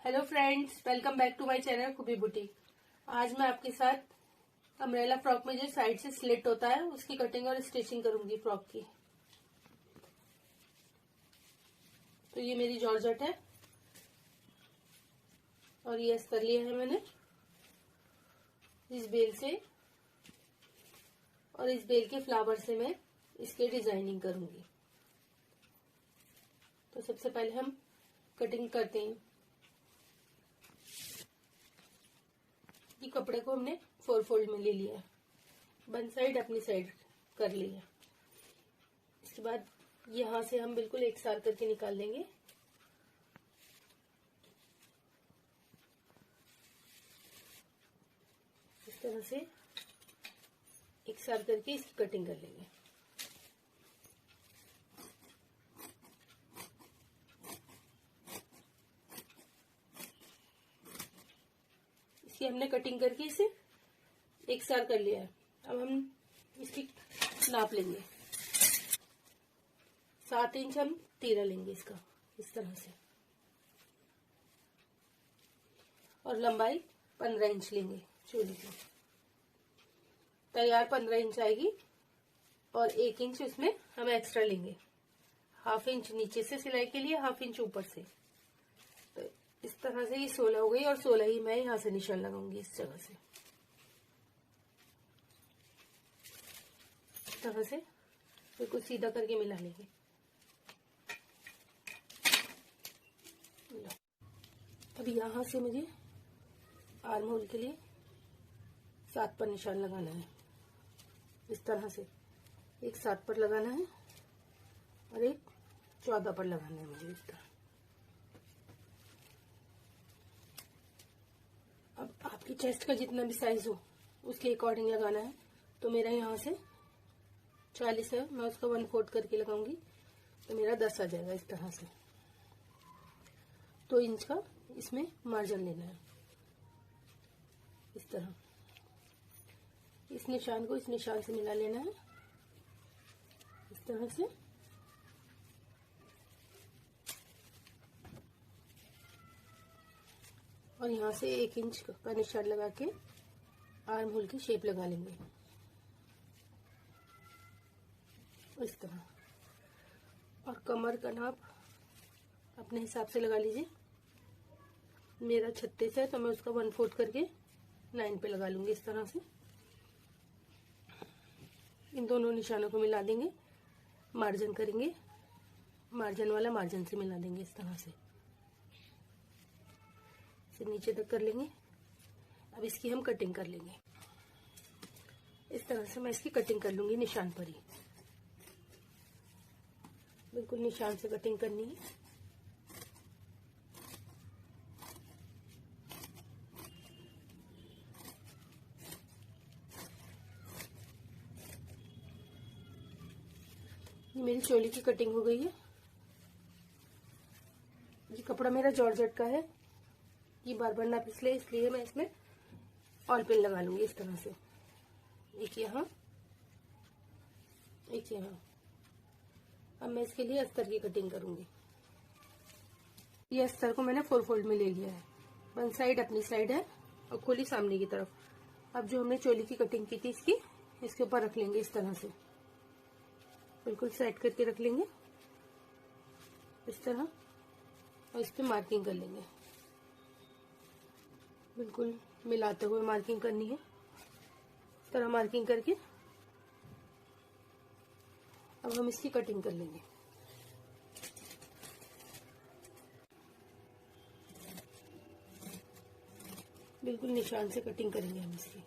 Hello friends, welcome back to my channel Khoobi boutique. आज मैं आपके साथ अम्ब्रेला फ्रॉक में जो साइड से स्लिट होता है उसकी कटिंग और स्टिचिंग करूंगी फ्रॉक की। तो ये मेरी जॉर्जेट है और ये अस्तर लिया है मैंने इस बेल से, और इस बेल के फ्लावर से मैं इसके डिजाइनिंग करूंगी। तो सबसे पहले हम कटिंग करते हैं। ये कपड़े को हमने 4 फोल्ड में ले लिया, वन साइड अपनी साइड कर लिया। इसके बाद यहां से हम बिल्कुल एक साथ करके निकाल देंगे। इस तरह से एक साथ करके इसकी कटिंग कर लेंगे। इसकी हमने कटिंग करके इसे एक साथ कर लिया है। अब हम इसकी नाप लेंगे। 7 इंच हम तीरा लेंगे इसका, इस तरह से, और लंबाई 15 इंच लेंगे चोली की। तैयार 15 इंच आएगी और 1 इंच उसमें हम एक्स्ट्रा लेंगे। हाफ इंच नीचे से सिलाई के लिए, हाफ इंच ऊपर से। तो इस तरह से ये 16 हो गई और 16 ही मैं यहां से निशान लगाऊंगी इस जगह से। इस तरह से बिल्कुल सीधा करके मिला लेंगे। अब यहां से मुझे आर्म होल के लिए 7 पर निशान लगाना है। इस तरह से एक 7 पर लगाना है और एक 14 पर लगाना है मुझे इस तरह। अब आपकी चेस्ट का जितना भी साइज हो उसके अकॉर्डिंग लगाना है। तो मेरा यहाँ से 40 है, मैं उसका 1/4 करके लगाऊंगी तो मेरा 10 आ जाएगा इस तरह से। 2 इंच का इसमें मार्जिन लेना है इस तरह। इस निशान को इस निशान से मिला लेना है इस तरह से। और यहाँ से 1 इंच का निशान लगा के आर्म होल की शेप लगा लेंगे इस तरह। और कमर का नाप अपने हिसाब से लगा लीजिए। मेरा 36 है तो मैं उसका 1/4 करके 9 पे लगा लूंगी इस तरह से। इन दोनों निशानों को मिला देंगे, मार्जिन करेंगे, मार्जिन वाला मार्जिन से मिला देंगे इस तरह से। इसे नीचे तक कर लेंगे। अब इसकी हम कटिंग कर लेंगे। इस तरह से मैं इसकी कटिंग कर लूंगी निशान पर ही। बिल्कुल निशान से कटिंग करनी है। ये मेरी चोली की कटिंग हो गई है। ये कपड़ा मेरा जॉर्जेट का है। ये बार ना फिसले इसलिए मैं इसमें ऑल पिन लगा लूंगी इस तरह से। एक यहाँ, एक यहाँ। अब मैं इसके लिए अस्तर की कटिंग करूंगी। ये अस्तर को मैंने 4 फोल्ड में ले लिया है। वन साइड अपनी साइड है और खुली सामने की तरफ। अब जो हमने चोली की कटिंग की थी इसके ऊपर रख लेंगे इस तरह से। बिल्कुल सेट करके रख लेंगे इस तरह, और इस पे मार्किंग कर लेंगे। बिल्कुल मिलाते हुए मार्किंग करनी है इस तरह। मार्किंग करके अब हम इसकी कटिंग कर लेंगे। बिल्कुल निशान से कटिंग करेंगे हम इसकी।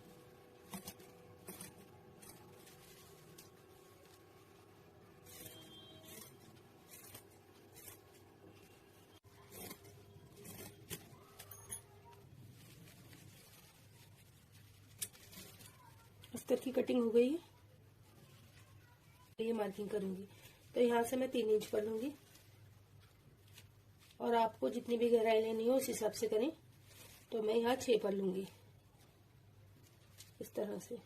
अस्तर की कटिंग हो गई है। ये मार्किंग करूंगी तो यहाँ से मैं 3 इंच पर लूंगी, और आपको जितनी भी गहराई लेनी हो उस हिसाब से करें। तो मैं यहाँ 6 पर लूंगी इस तरह से।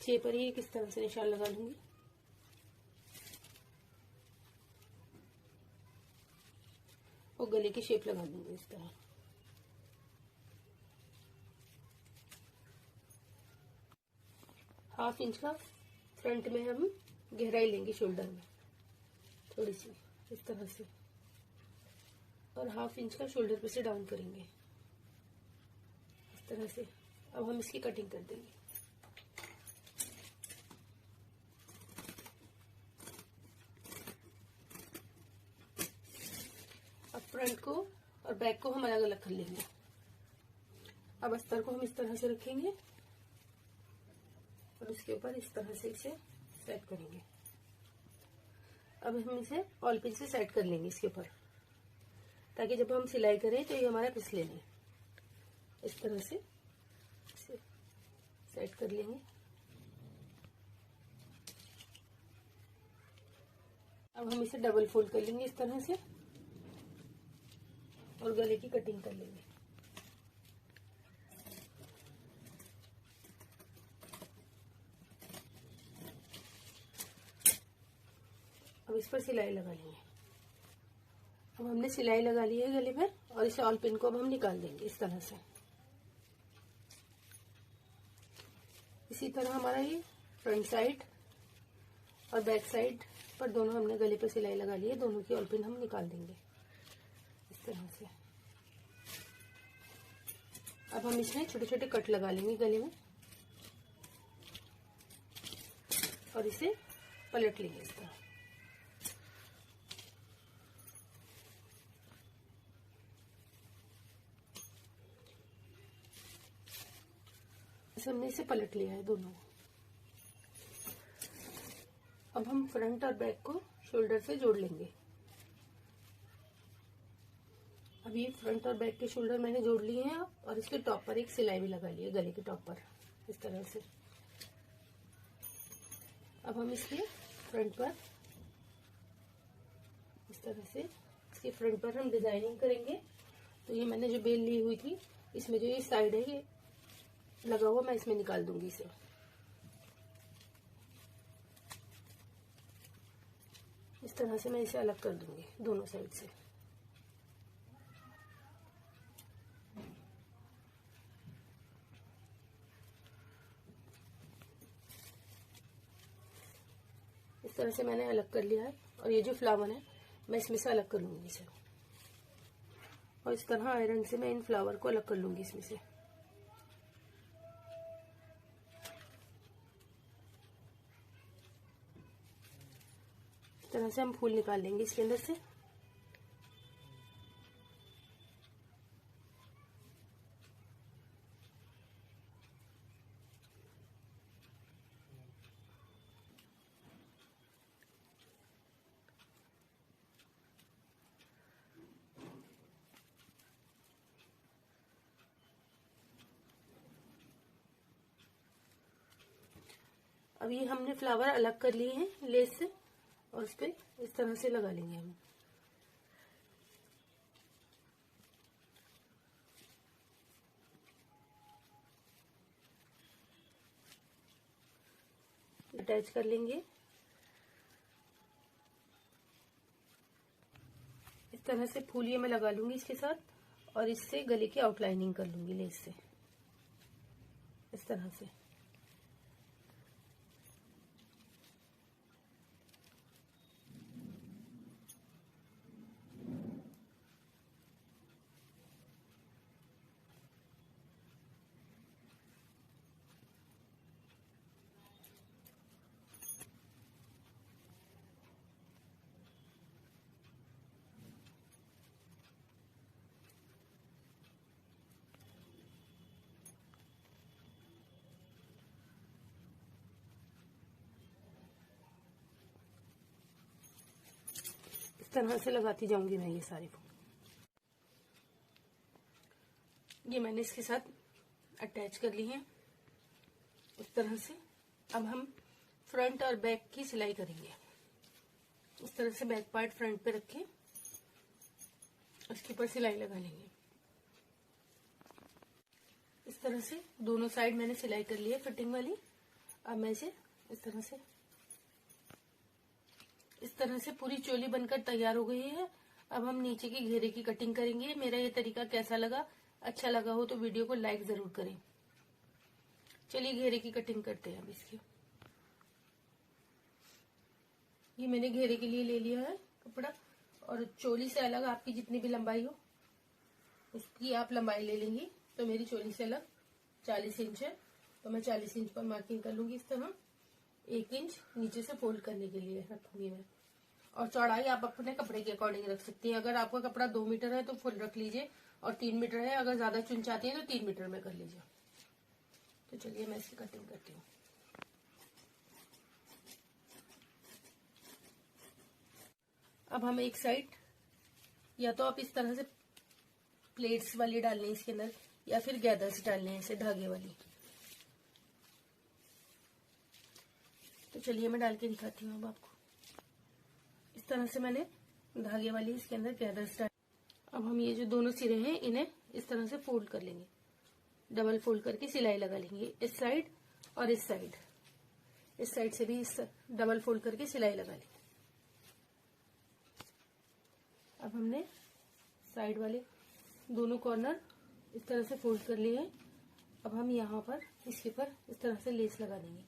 6 पर ही किस तरह से निशान लगा लूंगी। और गले की शेप लगा दूंगी इस तरह। हाफ इंच का फ्रंट में हम गहराई लेंगे शोल्डर में थोड़ी सी इस तरह से, और हाफ इंच का शोल्डर पे से डाउन करेंगे इस तरह से। अब हम इसकी कटिंग कर देंगे। अब फ्रंट को और बैक को हम अलग अलग कर लेंगे। अब अस्तर को हम इस तरह से रखेंगे और उसके ऊपर इस तरह से इसे सेट करेंगे। अब हम इसे ऑल पिन से सेट कर लेंगे इसके ऊपर, ताकि जब हम सिलाई करें तो ये हमारा फिसले नहीं। इस तरह से इसे सेट कर लेंगे। अब हम इसे डबल फोल्ड कर लेंगे इस तरह से और गले की कटिंग कर लेंगे। अब इस पर सिलाई लगा लेंगे। अब हमने सिलाई लगा ली है गले पर, और इसे ऑल पिन को अब हम निकाल देंगे इस तरह से। इसी तरह हमारा ये फ्रंट साइड और बैक साइड पर दोनों हमने गले पर सिलाई लगा ली है, दोनों की ऑल पिन हम निकाल देंगे इस तरह से। अब हम इसमें छोटे छोटे कट लगा लेंगे गले में और इसे पलट लेंगे इस तरह। हमने इसे पलट लिया है दोनों। अब हम फ्रंट और बैक को शोल्डर से जोड़ लेंगे। अब ये फ्रंट और बैक के शोल्डर मैंने जोड़ लिए हैं और इसके टॉप पर एक सिलाई भी लगा ली है गले के टॉप पर इस तरह से। अब हम इसके फ्रंट पर इस तरह से इसके फ्रंट पर हम डिजाइनिंग करेंगे। तो ये मैंने जो बेल ली हुई थी, इसमें जो ये साइड है ये लगा हुआ, मैं इसमें निकाल दूंगी इसे। इस तरह से मैं इसे अलग कर दूंगी दोनों साइड से। इस तरह से मैंने अलग कर लिया है, और ये जो फ्लावर है मैं इसमें से अलग कर लूंगी इसे, और इस तरह आयरन से मैं इन फ्लावर को अलग कर लूंगी इसमें से। इस तरह से हम फूल निकाल लेंगे इसके अंदर से। अब ये हमने फ्लावर अलग कर लिए हैं लेस से, और इस पे इस तरह से लगा लेंगे हम। अटैच कर लेंगे इस तरह से। फूल ये मैं लगा लूंगी इसके साथ, और इससे गले की आउटलाइनिंग कर लूंगी लेस से इस तरह से। तरह से लगाती जाऊंगी मैं ये सारे फूल। ये मैंने इसके साथ अटैच कर ली है इस तरह से। अब हम फ्रंट और बैक की सिलाई करेंगे। इस तरह से बैक पार्ट फ्रंट पे रखें, उसके ऊपर सिलाई लगा लेंगे इस तरह से। दोनों साइड मैंने सिलाई कर ली है फिटिंग वाली। अब मैं इसे इस तरह से पूरी चोली बनकर तैयार हो गई है। अब हम नीचे की घेरे की कटिंग करेंगे। मेरा ये तरीका कैसा लगा, अच्छा लगा हो तो वीडियो को लाइक जरूर करें। चलिए घेरे की कटिंग करते हैं अब इसकी। ये मैंने घेरे के लिए ले लिया है कपड़ा, और चोली से अलग आपकी जितनी भी लंबाई हो उसकी आप लंबाई ले लेंगी। तो मेरी चोली से अलग 40 इंच है, तो मैं 40 इंच पर मार्किंग कर लूंगी। इस तरह 1 इंच नीचे से फोल्ड करने के लिए रखूंगी मैं। और चौड़ाई आप अपने कपड़े के अकॉर्डिंग रख सकती हैं। अगर आपका कपड़ा 2 मीटर है तो फुल रख लीजिए, और 3 मीटर है अगर ज्यादा चुन चाहती है तो 3 मीटर में कर लीजिए। तो चलिए मैं इसकी कटिंग करती हूँ। अब हम एक साइड, या तो आप इस तरह से प्लेट्स वाली डालनी है इसके अंदर, या फिर गैदर्स डालने हैं ऐसे धागे वाली। तो चलिए मैं डाल के दिखाती हूँ अब आपको। इस तरह से मैंने धागे वाली इसके अंदर गैदर्स डाल। अब हम ये जो दोनों सिरे हैं इन्हें इस तरह से फोल्ड कर लेंगे, डबल फोल्ड करके सिलाई लगा लेंगे। इस साइड और इस साइड से भी इस डबल फोल्ड करके सिलाई लगा लेंगे। अब हमने साइड वाले दोनों कॉर्नर इस तरह से फोल्ड कर लिए हैं। अब हम यहाँ पर इसके ऊपर इस तरह से लेस लगा देंगे,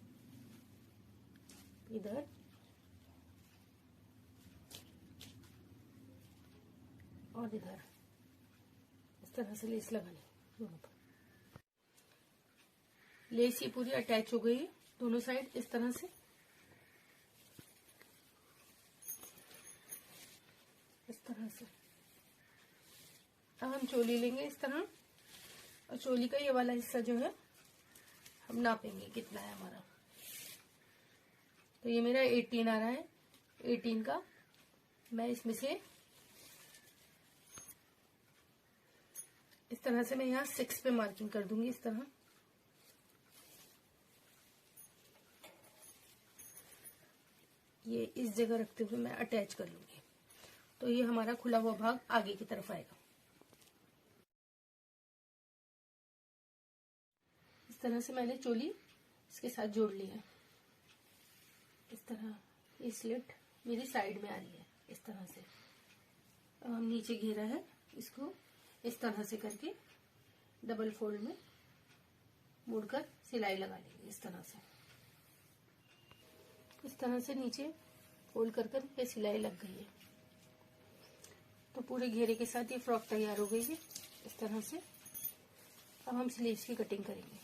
इधर और इधर इस तरह से लेस लगा लेंगे दोनों पर। लेस ये पूरी अटैच हो गई है दोनों साइड इस तरह से। इस तरह से अब हम चोली लेंगे इस तरह, और चोली का ये वाला हिस्सा जो है हम नापेंगे कितना है हमारा। तो ये मेरा 18 आ रहा है। 18 का मैं इसमें से इस तरह से मैं यहाँ 6 पे मार्किंग कर दूंगी। इस तरह ये इस जगह रखते हुए मैं अटैच कर लूंगी। तो ये हमारा खुला हुआ भाग आगे की तरफ आएगा। इस तरह से मैंने चोली इसके साथ जोड़ लिया। इस तरह ये स्लिट मेरी साइड में आ रही है इस तरह से। अब हम नीचे घेरा है इसको इस तरह से करके डबल फोल्ड में मोड़कर सिलाई लगा लेंगे। इस तरह से नीचे फोल्ड कर ये सिलाई लग गई है। तो पूरे घेरे के साथ ये फ्रॉक तैयार हो गई है इस तरह से। अब हम स्लीव्स की कटिंग करेंगे।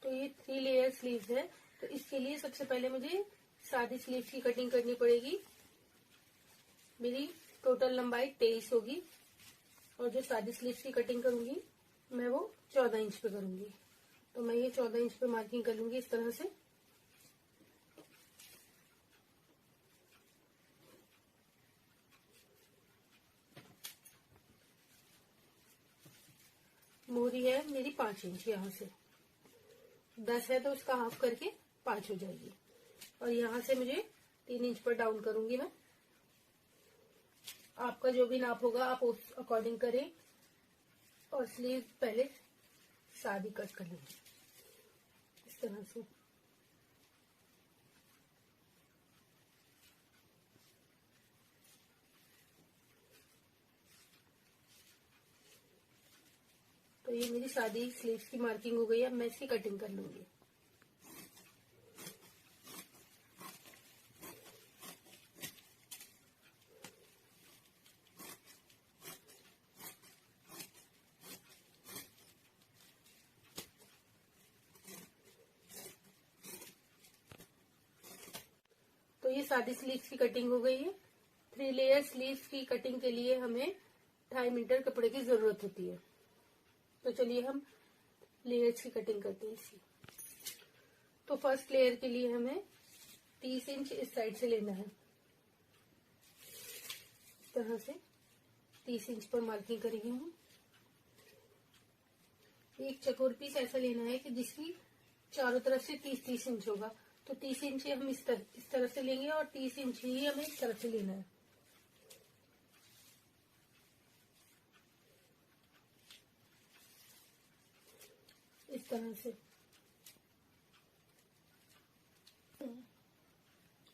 तो ये 3 लेयर स्लीव्स है, तो इसके लिए सबसे पहले मुझे सादी स्लीव्स की कटिंग करनी पड़ेगी। मेरी टोटल लंबाई 23 होगी, और जो सादी स्लीव्स की कटिंग करूंगी मैं वो 14 इंच पे करूंगी। तो मैं ये 14 इंच पे मार्किंग कर लूंगी इस तरह से। मोहरी है मेरी 5 इंच, यहाँ से 10 है तो उसका हाफ करके 5 हो जाएगी। और यहाँ से मुझे 3 इंच पर डाउन करूंगी मैं। आपका जो भी नाप होगा आप उस अकॉर्डिंग करें। और स्लीव पहले सादी कट कर लेंगे इस तरह से। तो ये मेरी सादी स्लीव्स की मार्किंग हो गई है। अब मैं इसकी कटिंग कर लूंगी। तो ये सादी स्लीव्स की कटिंग हो गई है। 3 लेयर स्लीव्स की कटिंग के लिए हमें 2.5 मीटर कपड़े की जरूरत होती है। तो चलिए हम लेयर्स की कटिंग करते हैं इसकी। तो फर्स्ट लेयर के लिए हमें 30 इंच इस साइड से लेना है। इस तरह से 30 इंच पर मार्किंग करेंगे हम। एक चकोर पीस ऐसा लेना है कि जिसकी चारों तरफ से 30-30 इंच होगा। तो 30 इंच हम इस तरफ से लेंगे, और 30 इंच ही हमें इस तरफ से लेना है। इस तरह से,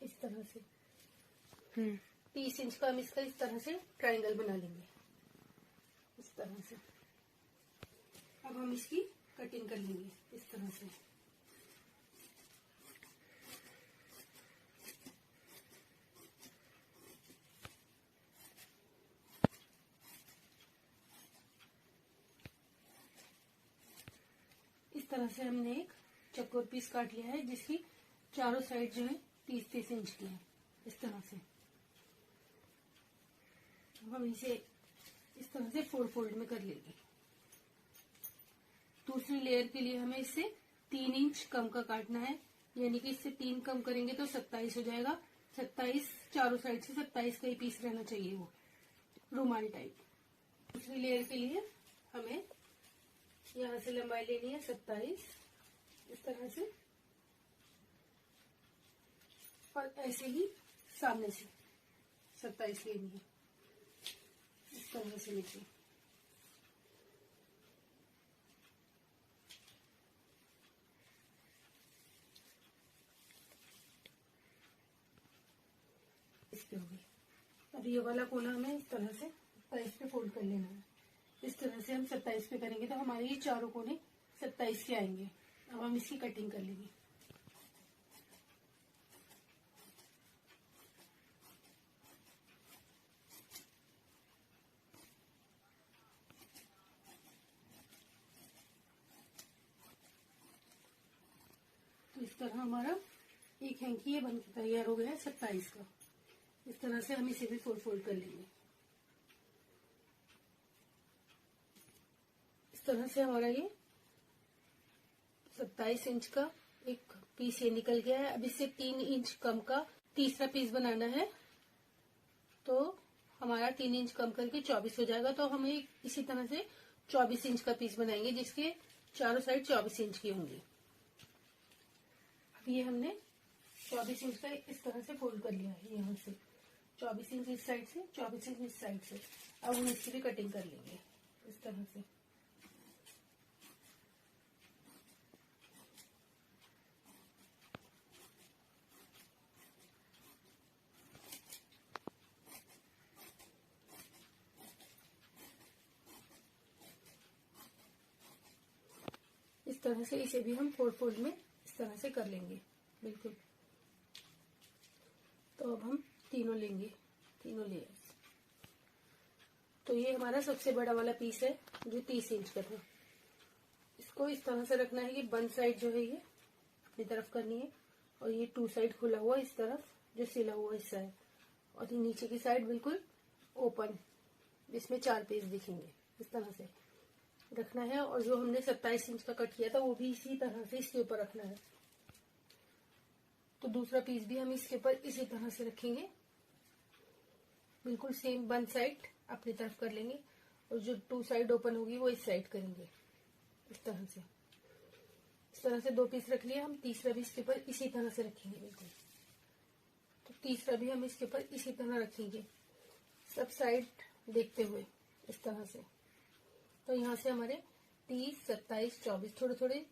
इस तरह से 30 इंच का हम इसका इस तरह से ट्रायंगल बना लेंगे, इस तरह से। अब हम इसकी कटिंग कर लेंगे इस तरह से। इस तरह से हमने एक चकोर पीस काट लिया है जिसकी चारों साइड जो है 30-30 इंच की है, इस तरह से। हम इसे इस तरह से 4 फोल्ड में कर लेंगे। दूसरी लेयर के लिए हमें इससे 3 इंच कम का काटना है, यानी कि इससे 3 कम करेंगे तो 27 हो जाएगा। 27 चारों साइड से 27 का ही पीस रहना चाहिए, वो रुमाल टाइप। दूसरी लेयर के लिए हमें यहाँ से लंबाई लेनी है 27, इस तरह से, और ऐसे ही सामने से 27 लेनी है, इस तरह से नीचे। इसके हो गई। अब ये वाला कोना हमें इस तरह से 27 पे फोल्ड कर लेना है। इस तरह से हम 27 पे करेंगे तो हमारे ये चारों कोने 27 के आएंगे। अब हम इसकी कटिंग कर लेंगे। तो इस तरह हमारा एक हैंकी ये बन के तैयार हो गया है 27 का। इस तरह से हम इसे भी फोल्ड कर लेंगे। इस तरह से हमारा ये 27 इंच का एक पीस ये निकल गया है। अब इससे 3 इंच कम का तीसरा पीस बनाना है, तो हमारा 3 इंच कम करके 24 हो जाएगा। तो हमें इसी तरह से 24 इंच का पीस बनाएंगे जिसके चारों साइड 24 इंच की होंगी। अब ये हमने 24 इंच का इस तरह से फोल्ड कर लिया है, यहाँ से 24 इंच इस साइड से, 24 इंच इस साइड से। अब हम इसकी भी कटिंग कर लेंगे इस तरह से। इस तरह से इसे भी हम 4 फोल्ड में इस तरह से कर लेंगे, बिल्कुल। तो अब हम तीनों लेंगे, तीनों लेयर्स। तो ये हमारा सबसे बड़ा वाला पीस है जो 30 इंच का था। इसको इस तरह से रखना है कि वन साइड जो है ये अपनी तरफ करनी है, और ये 2 साइड खुला हुआ इस तरफ जो सिला हुआ हिस्सा है, और ये नीचे की साइड बिल्कुल ओपन, जिसमें 4 पीस दिखेंगे, इस तरह से रखना है। और जो हमने 27 इंच का कट किया था वो भी इसी तरह से इसके ऊपर रखना है। तो दूसरा पीस भी हम इसके ऊपर इसी तरह से रखेंगे, बिल्कुल सेम वन साइड अपनी तरफ कर लेंगे, और जो 2 साइड ओपन होगी वो इस साइड करेंगे, इस तरह से। इस तरह से 2 पीस रख लिए हम। तीसरा भी इसके ऊपर इसी तरह से रखेंगे, बिल्कुल। तो तीसरा भी हम इसके ऊपर इसी तरह रखेंगे, सब साइड देखते हुए, इस तरह से। तो यहाँ से हमारे 30, 27, 24 थोड़े थोड़े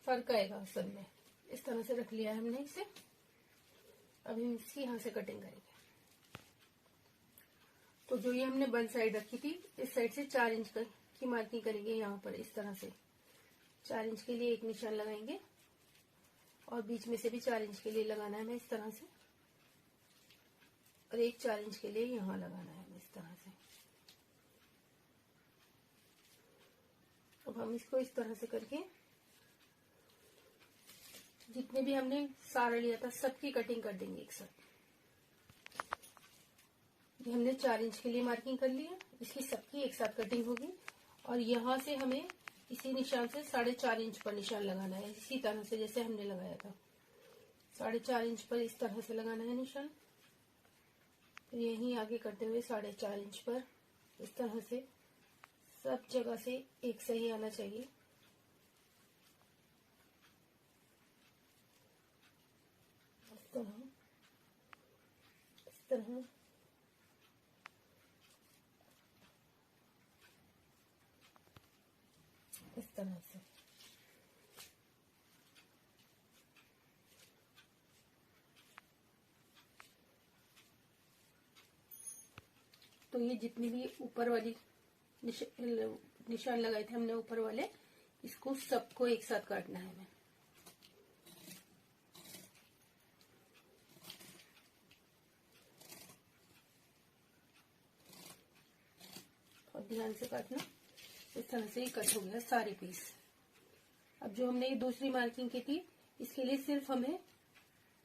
फर्क आएगा असल में। इस तरह से रख लिया है हमने इसे। अभी हम इसकी यहाँ से कटिंग करेंगे। तो जो ये हमने वन साइड रखी थी, इस साइड से 4 इंच की मार्किंग करेंगे यहाँ पर, इस तरह से 4 इंच के लिए एक निशान लगाएंगे, और बीच में से भी 4 इंच के लिए लगाना है हमें, इस तरह से। और एक 4 इंच के लिए यहाँ लगाना है हमें, इस तरह से। अब हम इसको इस तरह से करके जितने भी हमने सारा लिया था सबकी कटिंग कर देंगे एक साथ। ये हमने 4 इंच के लिए मार्किंग कर लिया, इसकी सबकी एक साथ कटिंग होगी। और यहाँ से हमें इसी निशान से 4.5 इंच पर निशान लगाना है, इसी तरह से जैसे हमने लगाया था। 4.5 इंच पर इस तरह से लगाना है निशान। फिर यहीं आगे करते हुए 4.5 इंच पर इस तरह से सब जगह से एक सही आना चाहिए। इस तरह, इस तरह। इस तरह से। तो ये जितनी भी ऊपर वाली निशान लगाए थे हमने ऊपर वाले, इसको सबको एक साथ काटना है हमें। और ध्यान से काटना। इस तरह से ही कट हो गया सारे पीस। अब जो हमने ये दूसरी मार्किंग की थी, इसके लिए सिर्फ हमें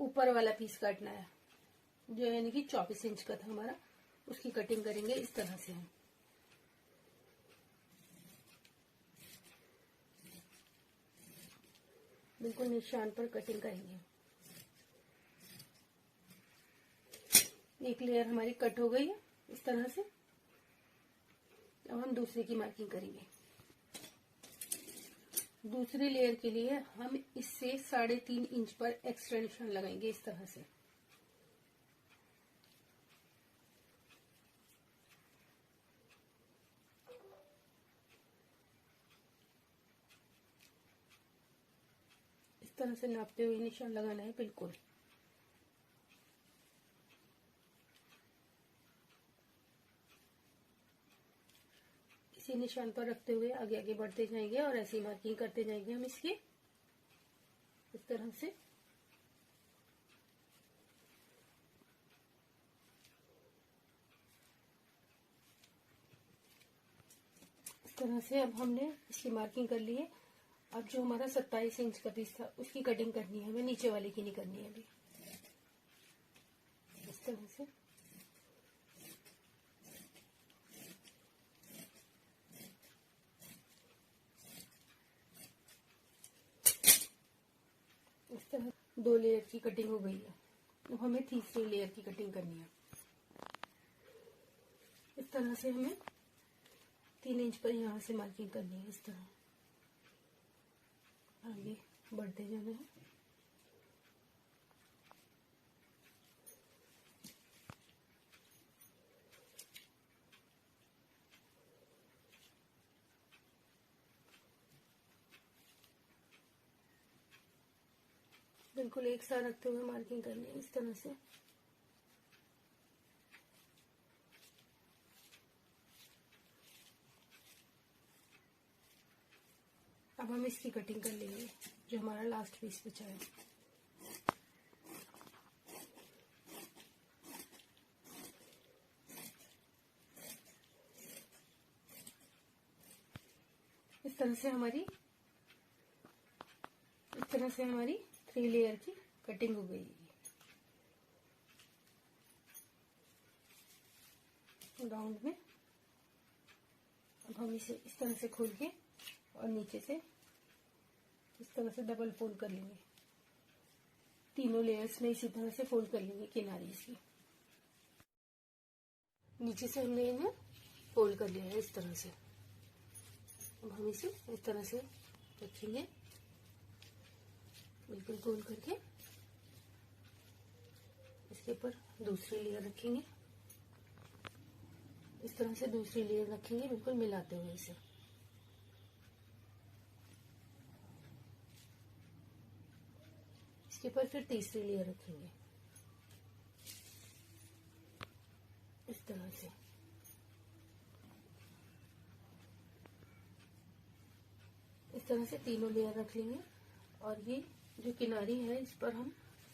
ऊपर वाला पीस काटना है, जो यानी कि 24 इंच का था हमारा, उसकी कटिंग करेंगे इस तरह से हम। बिल्कुल निशान पर कटिंग करेंगे। एक लेयर हमारी कट हो गई है इस तरह से। अब हम दूसरे की मार्किंग करेंगे। दूसरे लेयर के लिए हम इससे 3.5 इंच पर एक्स्ट्रा निशान लगाएंगे इस तरह से। इस तरह से नापते हुए निशान लगाना है बिल्कुल। इसी निशान पर रखते हुए आगे आगे बढ़ते जाएंगे और ऐसी मार्किंग करते जाएंगे हम इसकी इस तरह से। इस तरह से अब हमने इसकी मार्किंग कर ली है। अब जो हमारा 27 इंच का पीस था उसकी कटिंग करनी है हमें, नीचे वाले की नहीं करनी है अभी। इस तरह से इस तरह 2 लेयर की कटिंग हो गई है। अब हमें तीसरी लेयर की कटिंग करनी है। इस तरह से हमें 3 इंच पर यहाँ से मार्किंग करनी है। इस तरह आगे बढ़ते जाना है। बिल्कुल एक साथ रखते हुए मार्किंग करनी है इस तरह से। अब हम इसकी कटिंग कर लेंगे, जो हमारा लास्ट पीस बचा है। इस तरह से हमारी 3 लेयर की कटिंग हो गई है। राउंड में अब हम इसे इस तरह से खोल के और नीचे से इस तरह से डबल फोल्ड कर लेंगे। तीनों लेयर्स में इसी तरह से फोल्ड कर लेंगे किनारे इसकी। नीचे से हमने इन्हें फोल्ड कर लिया है इस तरह से। अब हम इसे इस तरह से रखेंगे, बिल्कुल गोल करके। इसके ऊपर दूसरी लेयर रखेंगे, इस तरह से दूसरी लेयर रखेंगे, बिल्कुल मिलाते हुए इसे। इसके ऊपर फिर तीसरी लेयर रखेंगे इस तरह से। इस तरह से तीनों लेयर रख लेंगे और ये जो किनारी है इस पर हम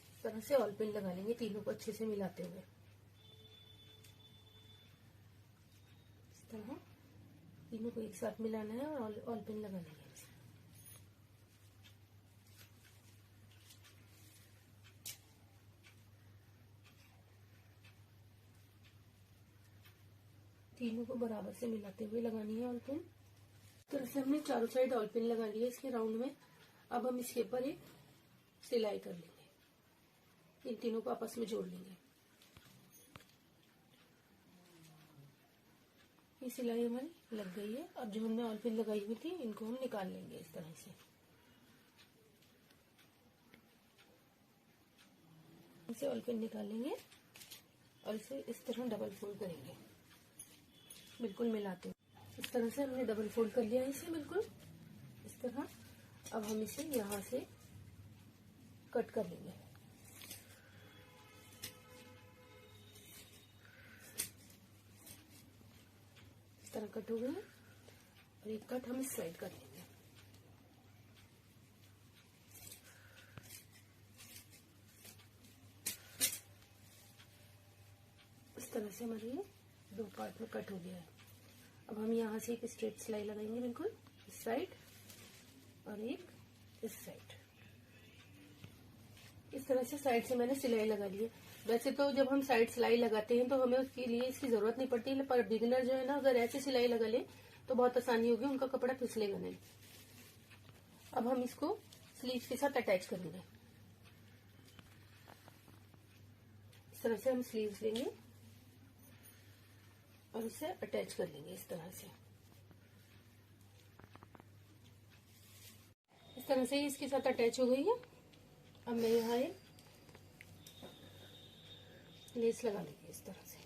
इस तरह से ऑल पिन लगा लेंगे, तीनों को अच्छे से मिलाते हुए। इस तरह तीनों को एक साथ मिलाना है और ऑल पिन लगा लेंगे। तीनों को बराबर से मिलाते हुए लगानी है ऑल पिन। इस तरह से हमने चारों साइड ऑल पिन लगा लिया इसके राउंड में। अब हम इसके ऊपर एक सिलाई कर लेंगे, इन तीनों को आपस में जोड़ लेंगे। ये सिलाई हमारी लग गई है। अब जो हमने ऑल पिन लगाई हुई थी इनको हम निकाल लेंगे इस तरह से। इसे ऑल पिन निकाल लेंगे और इसे इस तरह डबल फोल्ड करेंगे, बिल्कुल मिलाते हुए। इस तरह से हमने डबल फोल्ड कर लिया है इसे बिल्कुल इस तरह। अब हम इसे यहाँ से कट कर लेंगे। तरह कट हो गई है और एक कट हम इस साइड कर लेंगे। इस तरह से हमारे ये 2 पार्ट में कट हो गया है। अब हम यहाँ से एक स्ट्रेट सिलाई लगाएंगे, बिल्कुल इस साइड और एक इस साइड। इस तरह से साइड से मैंने सिलाई लगा ली है। वैसे तो जब हम साइड सिलाई लगाते हैं तो हमें उसके लिए इसकी जरूरत नहीं पड़ती, पर बिगिनर जो है ना, अगर ऐसे सिलाई लगा ले तो बहुत आसानी होगी, उनका कपड़ा फिसलेगा नहीं। अब हम इसको स्लीव्स के साथ अटैच करेंगे। इस तरह से हम स्लीव्स लेंगे और इसे अटैच कर लेंगे इस तरह से। इस तरह से इसके साथ अटैच हो गई है। अब मैं यहाँ एक लेस लगा लेंगे इस तरह से।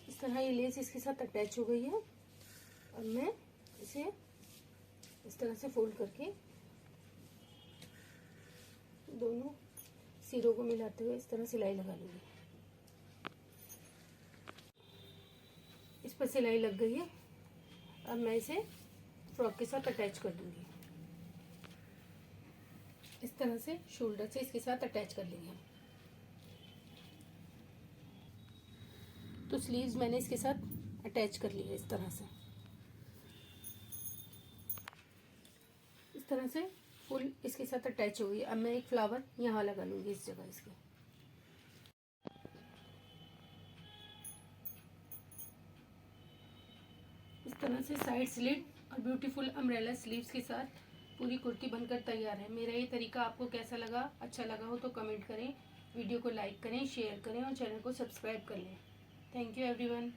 इस तरह ये लेस इसके साथ अटैच हो गई है। अब मैं इसे इस तरह से फोल्ड करके दोनों सिरों को मिलाते हुए इस तरह सिलाई लगा लूंगी। इस पर सिलाई लग गई है। अब मैं इसे फ्रॉक के साथ अटैच कर दूंगी। इस तरह से शोल्डर से इसके साथ अटैच कर लेंगे। तो स्लीव्स मैंने इसके साथ अटैच कर ली है इस तरह से। इस तरह से फुल इसके साथ अटैच हो गई। अब मैं एक फ्लावर यहाँ लगा लूंगी इस जगह इसके। इस तरह से साइड स्लिट और ब्यूटीफुल अम्ब्रेला स्लीव्स के साथ पूरी कुर्ती बनकर तैयार है। मेरा ये तरीका आपको कैसा लगा? अच्छा लगा हो तो कमेंट करें, वीडियो को लाइक करें, शेयर करें और चैनल को सब्सक्राइब कर लें। Thank you everyone.